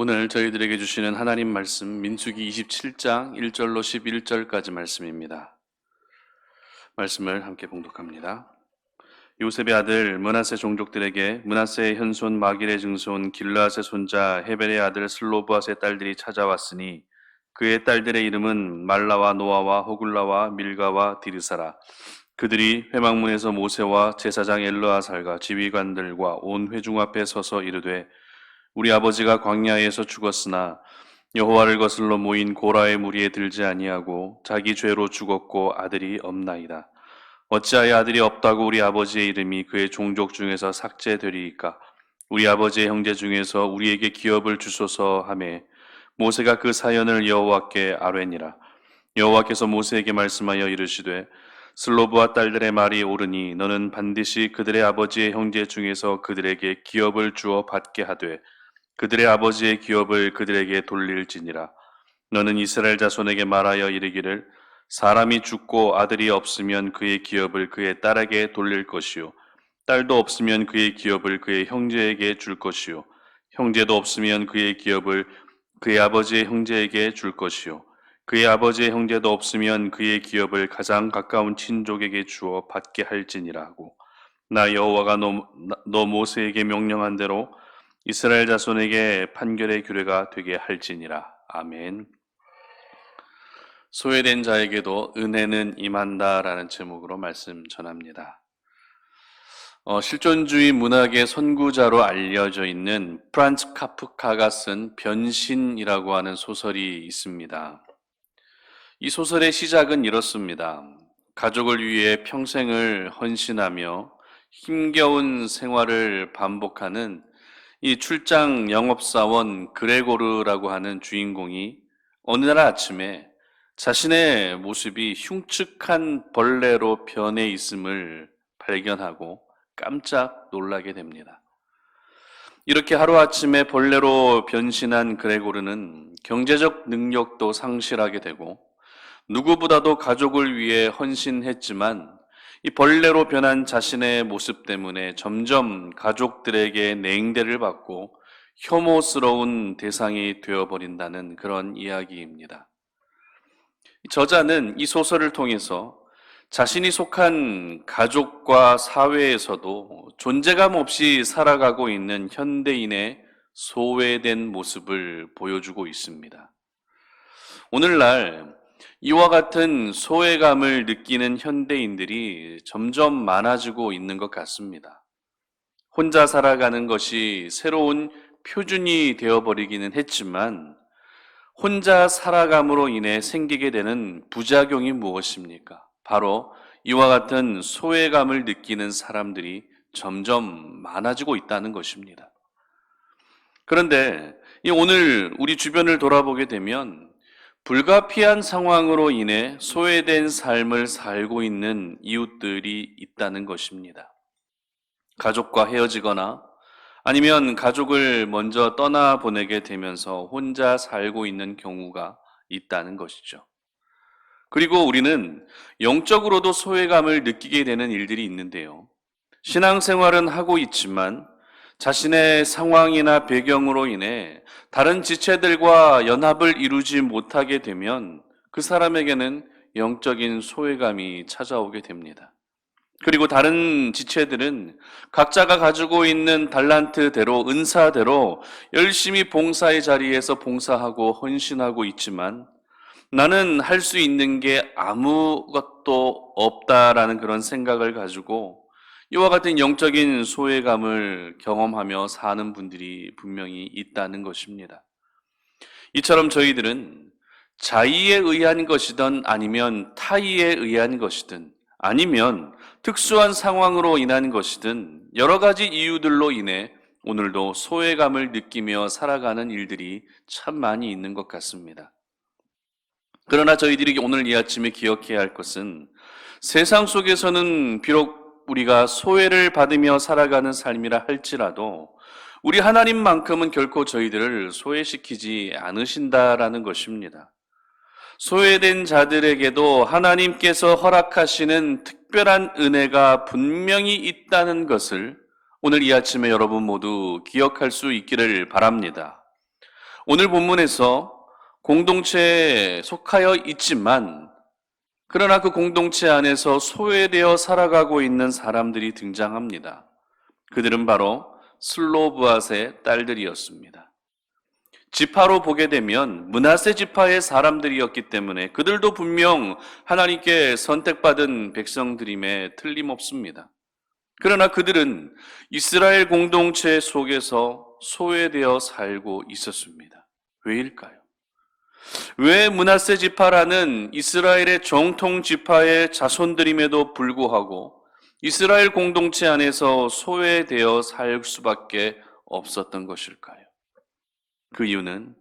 오늘 저희들에게 주시는 하나님 말씀 민수기 27장 1절로 11절까지 말씀입니다. 말씀을 함께 봉독합니다. 요셉의 아들 므낫세 종족들에게 므낫세의 현손 마길의 증손 길르앗의 손자 헤벨의 아들 슬로브앗의 딸들이 찾아왔으니 그의 딸들의 이름은 말라와 노아와 호글라와 밀가와 디르사라. 그들이 회막문에서 모세와 제사장 엘르아살과 지휘관들과 온 회중 앞에 서서 이르되 우리 아버지가 광야에서 죽었으나 여호와를 거슬러 모인 고라의 무리에 들지 아니하고 자기 죄로 죽었고 아들이 없나이다. 어찌하여 아들이 없다고 우리 아버지의 이름이 그의 종족 중에서 삭제되리이까? 우리 아버지의 형제 중에서 우리에게 기업을 주소서 하매 모세가 그 사연을 여호와께 아뢰니라. 여호와께서 모세에게 말씀하여 이르시되 슬로브와 딸들의 말이 옳으니 너는 반드시 그들의 아버지의 형제 중에서 그들에게 기업을 주어 받게 하되 그들의 아버지의 기업을 그들에게 돌릴지니라. 너는 이스라엘 자손에게 말하여 이르기를 사람이 죽고 아들이 없으면 그의 기업을 그의 딸에게 돌릴 것이요 딸도 없으면 그의 기업을 그의 형제에게 줄 것이요 형제도 없으면 그의 기업을 그의 아버지의 형제에게 줄 것이요 그의 아버지의 형제도 없으면 그의 기업을 가장 가까운 친족에게 주어 받게 할지니라 하고 나 여호와가 너 모세에게 명령한 대로 이스라엘 자손에게 판결의 규례가 되게 할지니라. 아멘. 소외된 자에게도 은혜는 임한다라는 제목으로 말씀 전합니다. 실존주의 문학의 선구자로 알려져 있는 프란츠 카프카가 쓴 변신이라고 하는 소설이 있습니다. 이 소설의 시작은 이렇습니다. 가족을 위해 평생을 헌신하며 힘겨운 생활을 반복하는 이 출장 영업사원 그레고르라고 하는 주인공이 어느 날 아침에 자신의 모습이 흉측한 벌레로 변해 있음을 발견하고 깜짝 놀라게 됩니다. 이렇게 하루아침에 벌레로 변신한 그레고르는 경제적 능력도 상실하게 되고 누구보다도 가족을 위해 헌신했지만 이 벌레로 변한 자신의 모습 때문에 점점 가족들에게 냉대를 받고 혐오스러운 대상이 되어버린다는 그런 이야기입니다. 저자는 이 소설을 통해서 자신이 속한 가족과 사회에서도 존재감 없이 살아가고 있는 현대인의 소외된 모습을 보여주고 있습니다. 오늘날 이와 같은 소외감을 느끼는 현대인들이 점점 많아지고 있는 것 같습니다. 혼자 살아가는 것이 새로운 표준이 되어버리기는 했지만 혼자 살아감으로 인해 생기게 되는 부작용이 무엇입니까? 바로 이와 같은 소외감을 느끼는 사람들이 점점 많아지고 있다는 것입니다. 그런데 오늘 우리 주변을 돌아보게 되면 불가피한 상황으로 인해 소외된 삶을 살고 있는 이웃들이 있다는 것입니다. 가족과 헤어지거나 아니면 가족을 먼저 떠나보내게 되면서 혼자 살고 있는 경우가 있다는 것이죠. 그리고 우리는 영적으로도 소외감을 느끼게 되는 일들이 있는데요. 신앙생활은 하고 있지만 자신의 상황이나 배경으로 인해 다른 지체들과 연합을 이루지 못하게 되면 그 사람에게는 영적인 소외감이 찾아오게 됩니다. 그리고 다른 지체들은 각자가 가지고 있는 달란트대로, 은사대로 열심히 봉사의 자리에서 봉사하고 헌신하고 있지만 나는 할 수 있는 게 아무것도 없다라는 그런 생각을 가지고 이와 같은 영적인 소외감을 경험하며 사는 분들이 분명히 있다는 것입니다. 이처럼 저희들은 자의에 의한 것이든 아니면 타의에 의한 것이든 아니면 특수한 상황으로 인한 것이든 여러 가지 이유들로 인해 오늘도 소외감을 느끼며 살아가는 일들이 참 많이 있는 것 같습니다. 그러나 저희들이 오늘 이 아침에 기억해야 할 것은 세상 속에서는 비록 우리가 소외를 받으며 살아가는 삶이라 할지라도 우리 하나님만큼은 결코 저희들을 소외시키지 않으신다라는 것입니다. 소외된 자들에게도 하나님께서 허락하시는 특별한 은혜가 분명히 있다는 것을 오늘 이 아침에 여러분 모두 기억할 수 있기를 바랍니다. 오늘 본문에서 공동체에 속하여 있지만 그러나 그 공동체 안에서 소외되어 살아가고 있는 사람들이 등장합니다. 그들은 바로 슬로브앗의 딸들이었습니다. 지파로 보게 되면 므낫세 지파의 사람들이었기 때문에 그들도 분명 하나님께 선택받은 백성들임에 틀림없습니다. 그러나 그들은 이스라엘 공동체 속에서 소외되어 살고 있었습니다. 왜일까요? 왜 므낫세 지파라는 이스라엘의 정통 지파의 자손들임에도 불구하고 이스라엘 공동체 안에서 소외되어 살 수밖에 없었던 것일까요? 그 이유는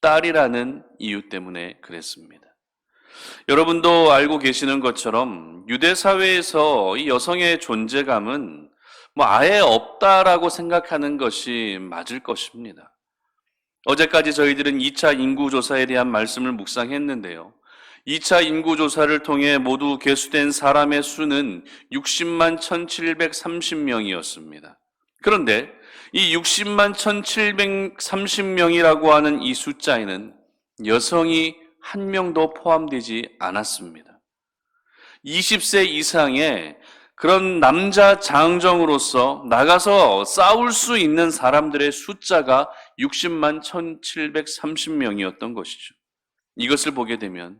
딸이라는 이유 때문에 그랬습니다. 여러분도 알고 계시는 것처럼 유대 사회에서 이 여성의 존재감은 아예 없다라고 생각하는 것이 맞을 것입니다. 어제까지 저희들은 2차 인구조사에 대한 말씀을 묵상했는데요. 2차 인구조사를 통해 모두 계수된 사람의 수는 60만 1730명이었습니다. 그런데 이 60만 1730명이라고 하는 이 숫자에는 여성이 한 명도 포함되지 않았습니다. 20세 이상의 그런 남자 장정으로서 나가서 싸울 수 있는 사람들의 숫자가 60만 1730명이었던 것이죠. 이것을 보게 되면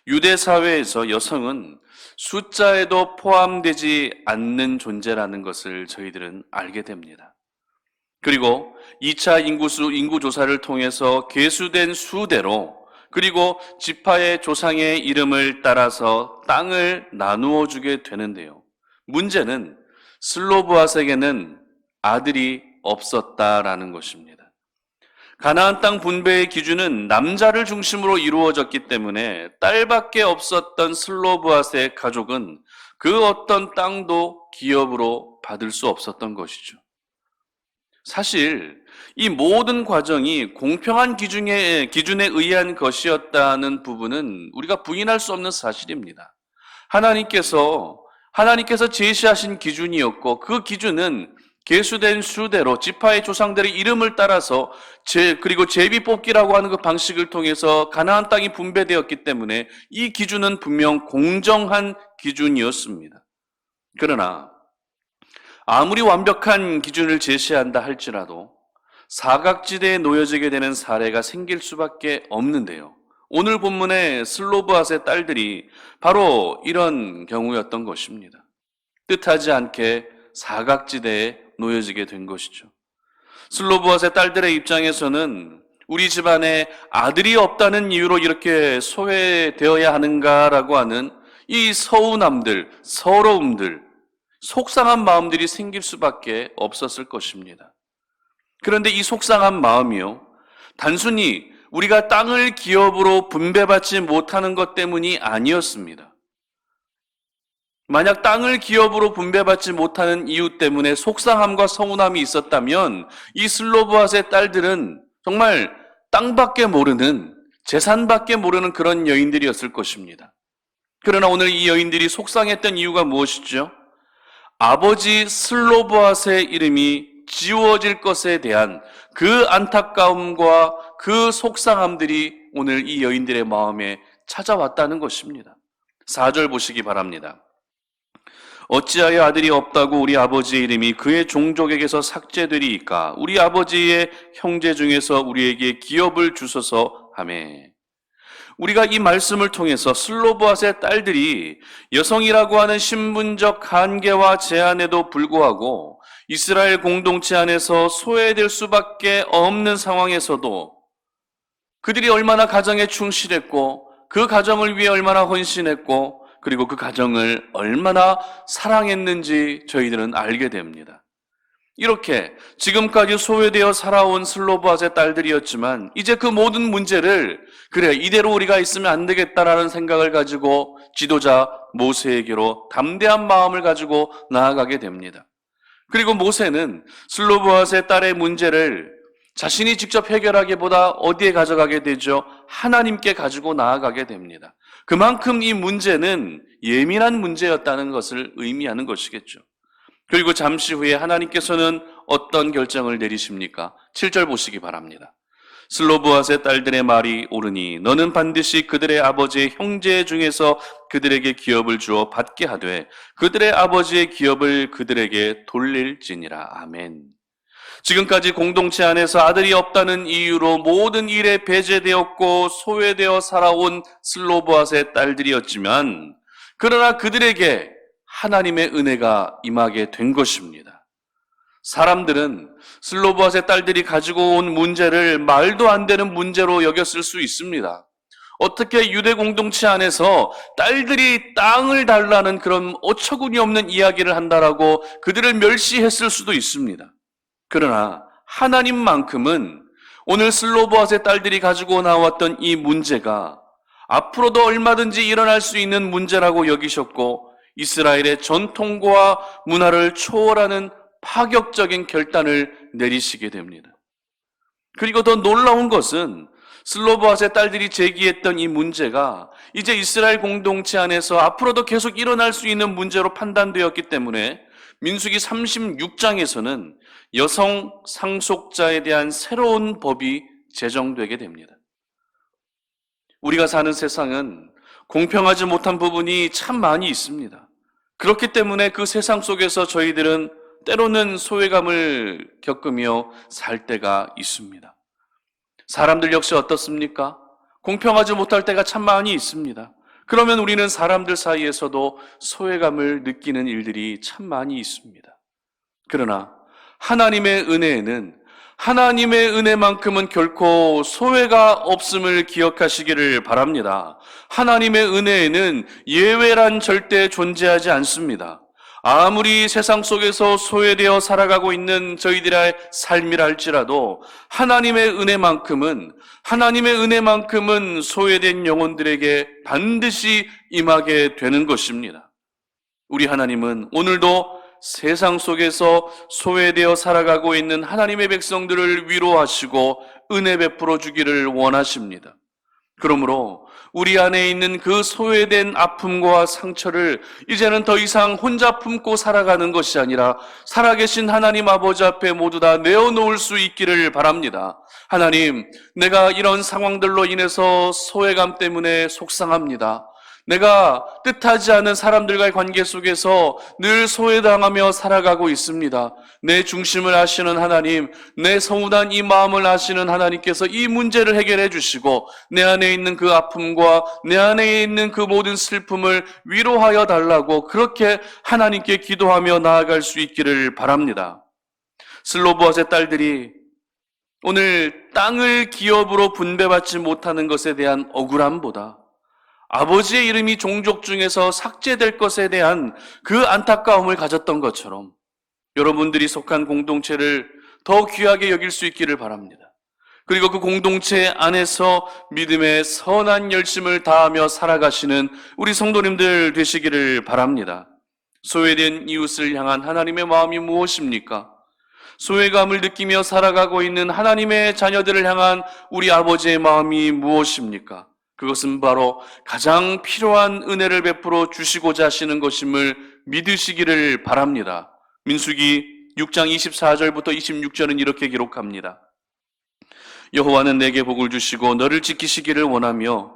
유대 사회에서 여성은 숫자에도 포함되지 않는 존재라는 것을 저희들은 알게 됩니다. 그리고 2차 인구조사를 통해서 계수된 수대로 그리고 지파의 조상의 이름을 따라서 땅을 나누어 주게 되는데요. 문제는 슬로브앗에게는 아들이 없었다라는 것입니다. 가나안 땅 분배의 기준은 남자를 중심으로 이루어졌기 때문에 딸밖에 없었던 슬로브앗의 가족은 그 어떤 땅도 기업으로 받을 수 없었던 것이죠. 사실 이 모든 과정이 공평한 기준에 의한 것이었다는 부분은 우리가 부인할 수 없는 사실입니다. 하나님께서 제시하신 기준이었고 그 기준은 계수된 수대로 지파의 조상들의 이름을 따라서 그리고 제비 뽑기라고 하는 그 방식을 통해서 가나안 땅이 분배되었기 때문에 이 기준은 분명 공정한 기준이었습니다. 그러나 아무리 완벽한 기준을 제시한다 할지라도 사각지대에 놓여지게 되는 사례가 생길 수밖에 없는데요. 오늘 본문의 슬로브앗의 딸들이 바로 이런 경우였던 것입니다. 뜻하지 않게 사각지대에 놓여지게 된 것이죠. 슬로브앗의 딸들의 입장에서는 우리 집안에 아들이 없다는 이유로 이렇게 소외되어야 하는가라고 하는 이 서운함들, 서러움들, 속상한 마음들이 생길 수밖에 없었을 것입니다. 그런데 이 속상한 마음이요, 단순히 우리가 땅을 기업으로 분배받지 못하는 것 때문이 아니었습니다. 만약 땅을 기업으로 분배받지 못하는 이유 때문에 속상함과 서운함이 있었다면 이 슬로브앗의 딸들은 정말 땅밖에 모르는, 재산밖에 모르는 그런 여인들이었을 것입니다. 그러나 오늘 이 여인들이 속상했던 이유가 무엇이죠? 아버지 슬로브앗의 이름이 지워질 것에 대한 그 안타까움과 그 속상함들이 오늘 이 여인들의 마음에 찾아왔다는 것입니다. 4절 보시기 바랍니다. 어찌하여 아들이 없다고 우리 아버지의 이름이 그의 종족에게서 삭제되리이까? 우리 아버지의 형제 중에서 우리에게 기업을 주소서 하매. 우리가 이 말씀을 통해서 슬로브앗의 딸들이 여성이라고 하는 신분적 한계와 제한에도 불구하고 이스라엘 공동체 안에서 소외될 수밖에 없는 상황에서도 그들이 얼마나 가정에 충실했고 그 가정을 위해 얼마나 헌신했고 그리고 그 가정을 얼마나 사랑했는지 저희들은 알게 됩니다. 이렇게 지금까지 소외되어 살아온 슬로브앗의 딸들이었지만 이제 그 모든 문제를 이대로 우리가 있으면 안 되겠다라는 생각을 가지고 지도자 모세에게로 담대한 마음을 가지고 나아가게 됩니다. 그리고 모세는 슬로브앗의 딸의 문제를 자신이 직접 해결하기보다 어디에 가져가게 되죠? 하나님께 가지고 나아가게 됩니다. 그만큼 이 문제는 예민한 문제였다는 것을 의미하는 것이겠죠. 그리고 잠시 후에 하나님께서는 어떤 결정을 내리십니까? 7절 보시기 바랍니다. 슬로브앗의 딸들의 말이 옳으니 너는 반드시 그들의 아버지의 형제 중에서 그들에게 기업을 주어 받게 하되 그들의 아버지의 기업을 그들에게 돌릴지니라. 아멘. 지금까지 공동체 안에서 아들이 없다는 이유로 모든 일에 배제되었고 소외되어 살아온 슬로브앗의 딸들이었지만 그러나 그들에게 하나님의 은혜가 임하게 된 것입니다. 사람들은 슬로브앗의 딸들이 가지고 온 문제를 말도 안 되는 문제로 여겼을 수 있습니다. 어떻게 유대 공동체 안에서 딸들이 땅을 달라는 그런 어처구니 없는 이야기를 한다라고 그들을 멸시했을 수도 있습니다. 그러나 하나님만큼은 오늘 슬로브앗의 딸들이 가지고 나왔던 이 문제가 앞으로도 얼마든지 일어날 수 있는 문제라고 여기셨고 이스라엘의 전통과 문화를 초월하는 파격적인 결단을 내리시게 됩니다. 그리고 더 놀라운 것은 슬로브앗의 딸들이 제기했던 이 문제가 이제 이스라엘 공동체 안에서 앞으로도 계속 일어날 수 있는 문제로 판단되었기 때문에 민수기 36장에서는 여성 상속자에 대한 새로운 법이 제정되게 됩니다. 우리가 사는 세상은 공평하지 못한 부분이 참 많이 있습니다. 그렇기 때문에 그 세상 속에서 저희들은 때로는 소외감을 겪으며 살 때가 있습니다. 사람들 역시 어떻습니까? 공평하지 못할 때가 참 많이 있습니다. 그러면 우리는 사람들 사이에서도 소외감을 느끼는 일들이 참 많이 있습니다. 그러나 하나님의 은혜에는 하나님의 은혜만큼은 결코 소외가 없음을 기억하시기를 바랍니다. 하나님의 은혜에는 예외란 절대 존재하지 않습니다. 아무리 세상 속에서 소외되어 살아가고 있는 저희들의 삶이라 할지라도 하나님의 은혜만큼은 소외된 영혼들에게 반드시 임하게 되는 것입니다. 우리 하나님은 오늘도 세상 속에서 소외되어 살아가고 있는 하나님의 백성들을 위로하시고 은혜 베풀어 주기를 원하십니다. 그러므로 우리 안에 있는 그 소외된 아픔과 상처를 이제는 더 이상 혼자 품고 살아가는 것이 아니라 살아계신 하나님 아버지 앞에 모두 다 내어놓을 수 있기를 바랍니다. 하나님, 내가 이런 상황들로 인해서 소외감 때문에 속상합니다. 내가 뜻하지 않은 사람들과의 관계 속에서 늘 소외당하며 살아가고 있습니다. 내 중심을 아시는 하나님, 내 서운한 이 마음을 아시는 하나님께서 이 문제를 해결해 주시고 내 안에 있는 그 아픔과 내 안에 있는 그 모든 슬픔을 위로하여 달라고 그렇게 하나님께 기도하며 나아갈 수 있기를 바랍니다. 슬로브앗의 딸들이 오늘 땅을 기업으로 분배받지 못하는 것에 대한 억울함보다 아버지의 이름이 종족 중에서 삭제될 것에 대한 그 안타까움을 가졌던 것처럼 여러분들이 속한 공동체를 더 귀하게 여길 수 있기를 바랍니다. 그리고 그 공동체 안에서 믿음의 선한 열심을 다하며 살아가시는 우리 성도님들 되시기를 바랍니다. 소외된 이웃을 향한 하나님의 마음이 무엇입니까? 소외감을 느끼며 살아가고 있는 하나님의 자녀들을 향한 우리 아버지의 마음이 무엇입니까? 그것은 바로 가장 필요한 은혜를 베풀어 주시고자 하시는 것임을 믿으시기를 바랍니다. 민수기 6장 24절부터 26절은 이렇게 기록합니다. 여호와는 내게 복을 주시고 너를 지키시기를 원하며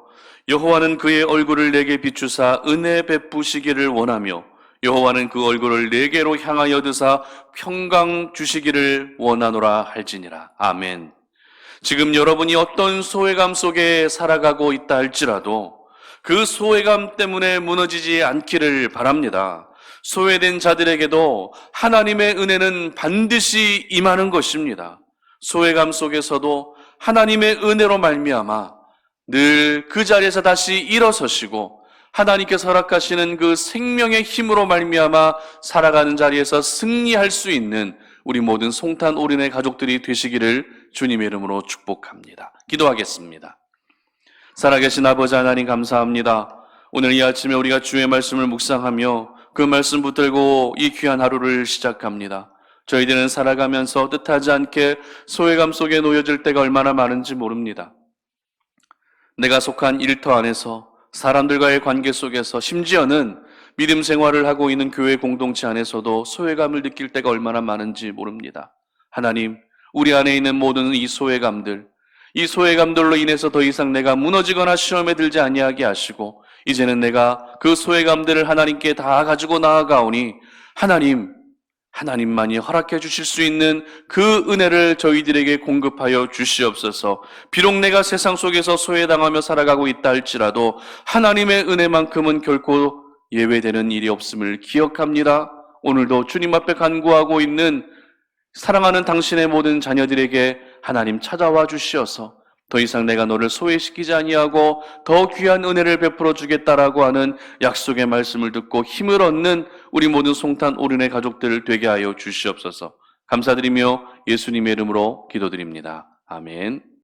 여호와는 그의 얼굴을 내게 비추사 은혜 베푸시기를 원하며 여호와는 그 얼굴을 내게로 향하여 드사 평강 주시기를 원하노라 할지니라. 아멘. 지금 여러분이 어떤 소외감 속에 살아가고 있다 할지라도 그 소외감 때문에 무너지지 않기를 바랍니다. 소외된 자들에게도 하나님의 은혜는 반드시 임하는 것입니다. 소외감 속에서도 하나님의 은혜로 말미암아 늘 그 자리에서 다시 일어서시고 하나님께서 허락하시는 그 생명의 힘으로 말미암아 살아가는 자리에서 승리할 수 있는 우리 모든 송탄 올인의 가족들이 되시기를 주님의 이름으로 축복합니다. 기도하겠습니다. 살아계신 아버지 하나님 감사합니다. 오늘 이 아침에 우리가 주의 말씀을 묵상하며 그 말씀 붙들고 이 귀한 하루를 시작합니다. 저희들은 살아가면서 뜻하지 않게 소외감 속에 놓여질 때가 얼마나 많은지 모릅니다. 내가 속한 일터 안에서 사람들과의 관계 속에서 심지어는 믿음 생활을 하고 있는 교회 공동체 안에서도 소외감을 느낄 때가 얼마나 많은지 모릅니다. 하나님, 우리 안에 있는 모든 이 소외감들, 이 소외감들로 인해서 더 이상 내가 무너지거나 시험에 들지 아니하게 하시고 이제는 내가 그 소외감들을 하나님께 다 가지고 나아가오니 하나님만이 허락해 주실 수 있는 그 은혜를 저희들에게 공급하여 주시옵소서. 비록 내가 세상 속에서 소외당하며 살아가고 있다 할지라도 하나님의 은혜만큼은 결코 예외되는 일이 없음을 기억합니다. 오늘도 주님 앞에 간구하고 있는 사랑하는 당신의 모든 자녀들에게 하나님 찾아와 주시어서 더 이상 내가 너를 소외시키지 아니하고 더 귀한 은혜를 베풀어 주겠다라고 하는 약속의 말씀을 듣고 힘을 얻는 우리 모든 송탄 오륜의 가족들 되게 하여 주시옵소서. 감사드리며 예수님의 이름으로 기도드립니다. 아멘.